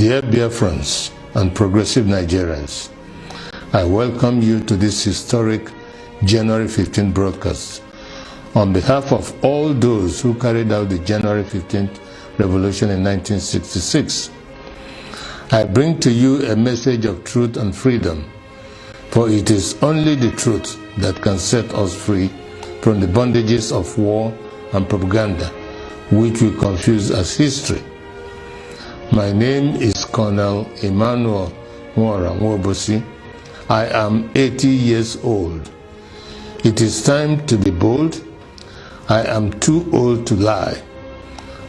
Dear Biafrans and progressive Nigerians, I welcome you to this historic January 15th broadcast. On behalf of all those who carried out the January 15th revolution in 1966, I bring to you a message of truth and freedom, for it is only the truth that can set us free from the bondages of war and propaganda, which we confuse as history. My name is Colonel Emmanuel Nwobosi. I am 80 years old. It is time to be bold. I am too old to lie.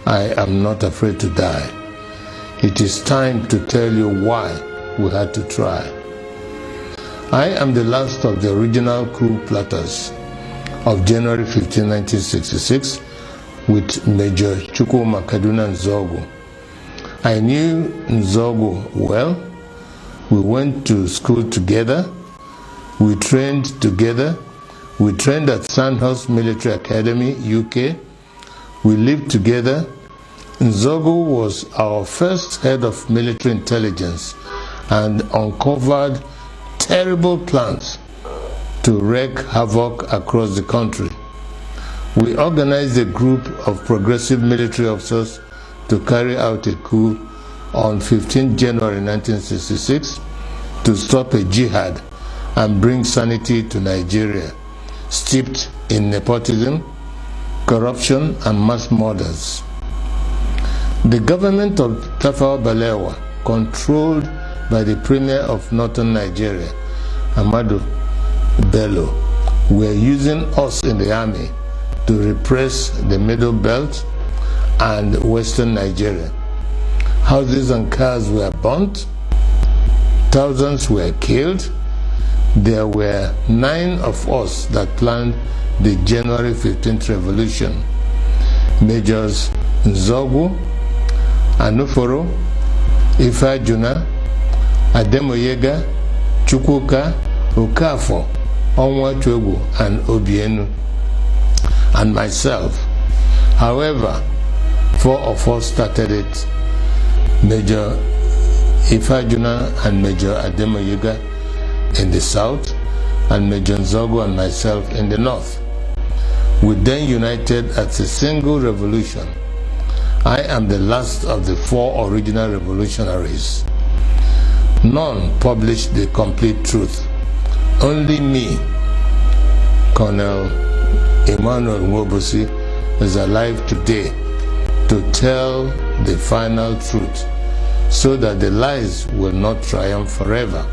I am not afraid to die. It is time to tell you why we had to try. I am the last of the original coup plotters of January 15, 1966 with Major Chukwuma Nzogo. I knew Nzogo well. We went to school together. We trained together. We trained at Sandhurst Military Academy, UK. We lived together. Nzogo was our first head of military intelligence and uncovered terrible plans to wreak havoc across the country. We organized a group of progressive military officers to carry out a coup on 15 January 1966 to stop a jihad and bring sanity to Nigeria, steeped in nepotism, corruption, and mass murders. The government of Tafawa Balewa, controlled by the Premier of Northern Nigeria, Ahmadu Bello, were using us in the army to repress the Middle Belt and Western Nigeria. Houses and cars were burnt. Thousands were killed. There were 9 of us that planned the January 15th revolution. Majors Nzogo, Anuforo, Ifajuna, Ademoyega, Chukwuka, Okafor, Onwatuegwu, and Obienu, and myself. However, 4 of us started it: Major Ifajuna and Major Ademoyega in the south, and Major Nzogo and myself in the north. We then united as a single revolution. I am the last of the 4 original revolutionaries. None published the complete truth. Only me, Colonel Emmanuel Nwobosi, is alive today to tell the final truth, so that the lies will not triumph forever.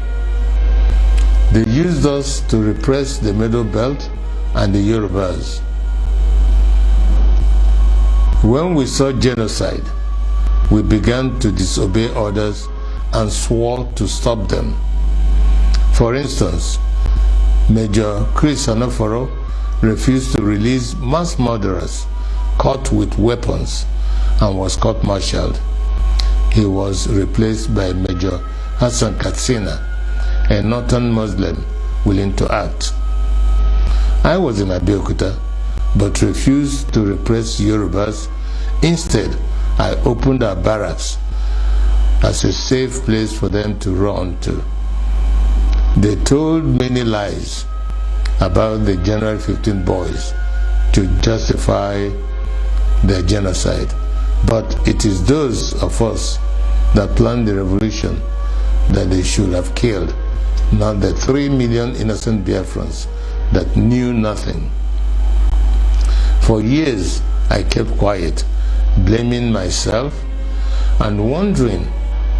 They used us to repress the Middle Belt and the Yorubas. When we saw genocide, we began to disobey orders and swore to stop them. For instance, Major Chris Anoforo refused to release mass murderers caught with weapons and was court-martialed. He was replaced by Major Hassan Katsina, a northern Muslim willing to act. I was in Abeokuta, but refused to repress Yorubas. Instead, I opened our barracks as a safe place for them to run to. They told many lies about the January 15 boys to justify their genocide. But it is those of us that planned the revolution that they should have killed, not the 3 million innocent Biafrans that knew nothing. For years, I kept quiet, blaming myself and wondering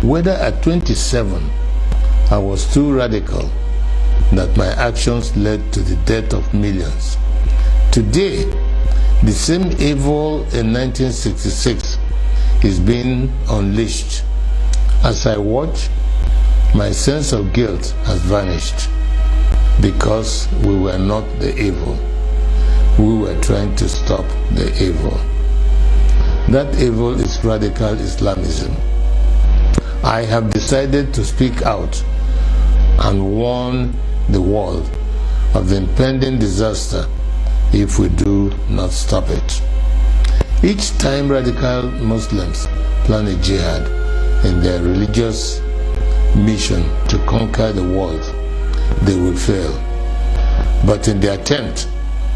whether at 27 I was too radical, that my actions led to the death of millions. Today, the same evil in 1966 is being unleashed. As I watch, my sense of guilt has vanished, because we were not the evil. We were trying to stop the evil. That evil is radical Islamism. I have decided to speak out and warn the world of the impending disaster if we do not stop it. Each time radical Muslims plan a jihad, in their religious mission to conquer the world, they will fail. But in the attempt,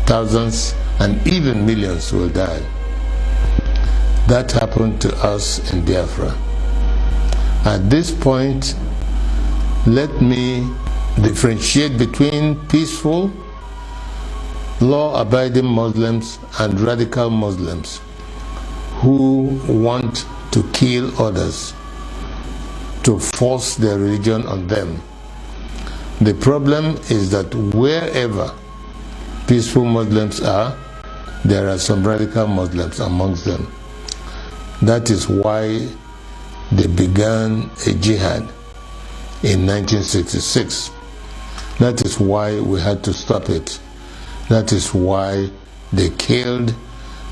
thousands and even millions will die. That happened to us in Biafra. At this point, let me differentiate between peaceful, law-abiding Muslims and radical Muslims who want to kill others, to force their religion on them. The problem is that wherever peaceful Muslims are, there are some radical Muslims amongst them. That is why they began a jihad in 1966. That is why we had to stop it. That is why they killed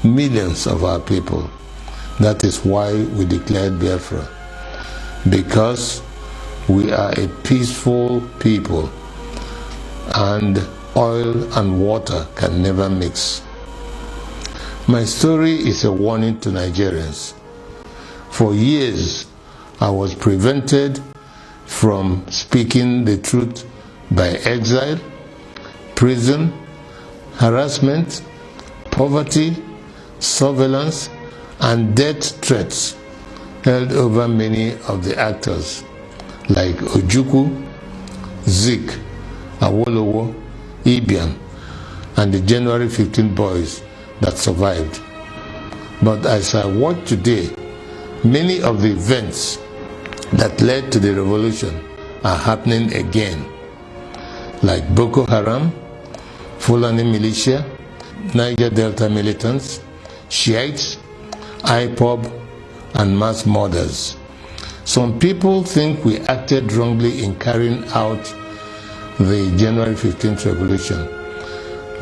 millions of our people. That is why we declared Biafra. Because we are a peaceful people, and oil and water can never mix. My story is a warning to Nigerians. For years, I was prevented from speaking the truth by exile, prison, harassment, poverty, surveillance, and death threats held over many of the actors like Ojukwu, Zik, Awolowo, Ibiam, and the January 15 boys that survived. But as I watch today, many of the events that led to the revolution are happening again, like Boko Haram, Fulani militia, Niger Delta militants, Shiites, IPOB, and mass murders. Some people think we acted wrongly in carrying out the January 15th revolution,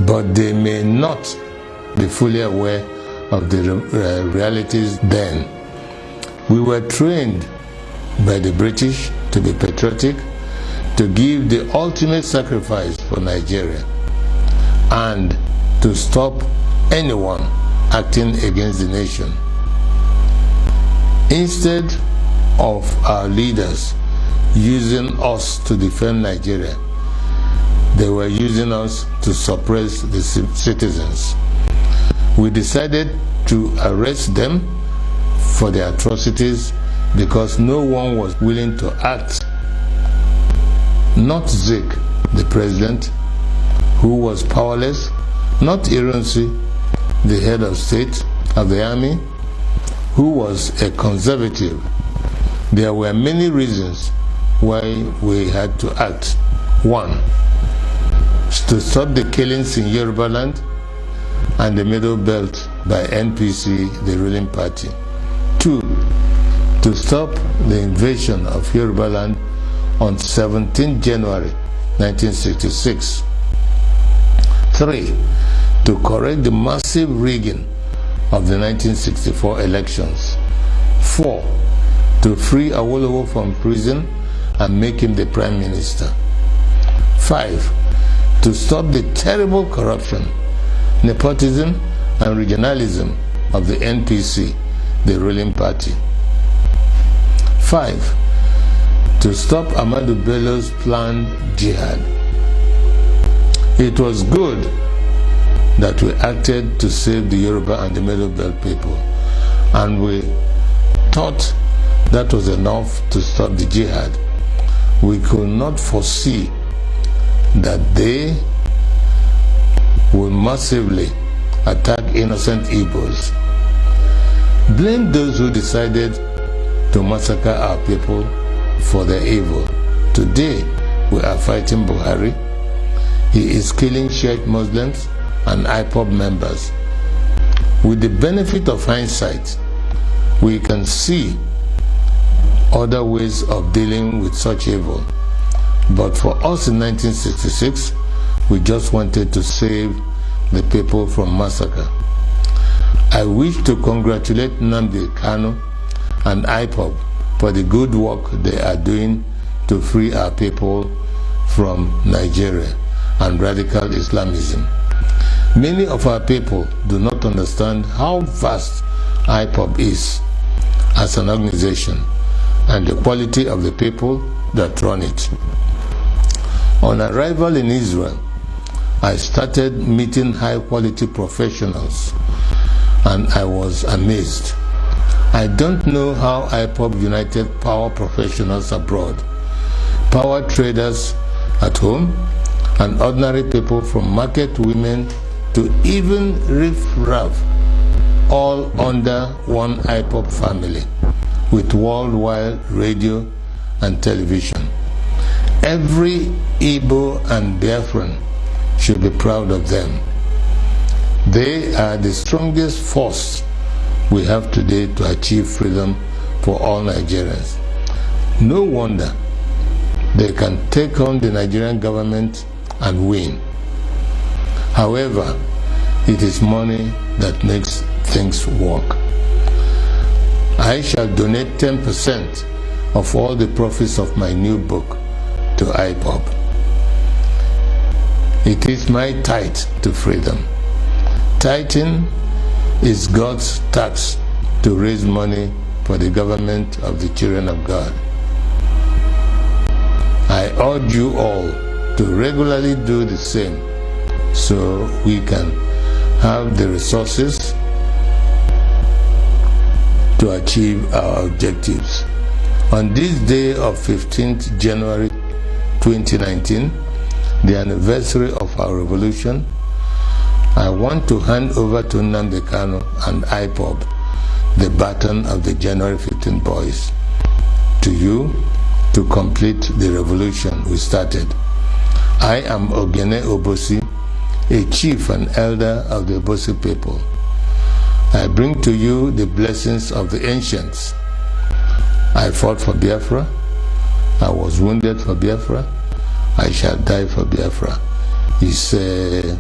but they may not be fully aware of the realities then. We were trained by the British to be patriotic, to give the ultimate sacrifice for Nigeria, and to stop anyone acting against the nation. Instead of our leaders using us to defend Nigeria, they were using us to suppress the citizens. We decided to arrest them for their atrocities because no one was willing to act. Not Zik, the president, who was powerless, not Ironsi, the head of state of the army, who was a conservative. There were many reasons why we had to act. 1, to stop the killings in Yoruba land and the Middle Belt by NPC, the ruling party. 2, to stop the invasion of Yoruba land on 17 January 1966. 3, to correct the massive rigging of the 1964 elections. 4, to free Awolowo from prison and make him the Prime Minister. 5, to stop the terrible corruption, nepotism, and regionalism of the NPC, the ruling party. 5, to stop Ahmadu Bello's planned jihad. It was good that we acted to save the Yoruba and the Middle Belt people, and we thought that was enough to stop the jihad. We could not foresee that they will massively attack innocent Igbos. Blame those who decided to massacre our people for their evil. Today, we are fighting Buhari. He is killing Shiite Muslims and IPOB members. With the benefit of hindsight, we can see other ways of dealing with such evil. But for us in 1966, we just wanted to save the people from massacre. I wish to congratulate Nnamdi Kanu and IPOB for the good work they are doing to free our people from Nigeria and radical Islamism. Many of our people do not understand how vast IPOB is as an organization and the quality of the people that run it. On arrival in Israel, I started meeting high-quality professionals, and I was amazed. I don't know how IPOB united power professionals abroad, power traders at home, and ordinary people from market women to even riff-raff, all under one IPOB family, with worldwide radio and television. Every Igbo and Biafran should be proud of them. They are the strongest force we have today to achieve freedom for all Nigerians. No wonder they can take on the Nigerian government and win. However, it is money that makes things work. I shall donate 10% of all the profits of my new book to IPOB. It is my tithe to freedom. Tithing is God's tax to raise money for the government of the children of God. I urge you all to regularly do the same so we can have the resources to achieve our objectives. On this day of 15th January 2019, the anniversary of our revolution, I want to hand over to Nnamdi Kanu and IPOB the baton of the January 15 boys, to you to complete the revolution we started. I am Emmanuel Nwobosi, a chief and elder of the Nwobosi people. I bring to you the blessings of the ancients. I fought for Biafra. I was wounded for Biafra. I shall die for Biafra. He said,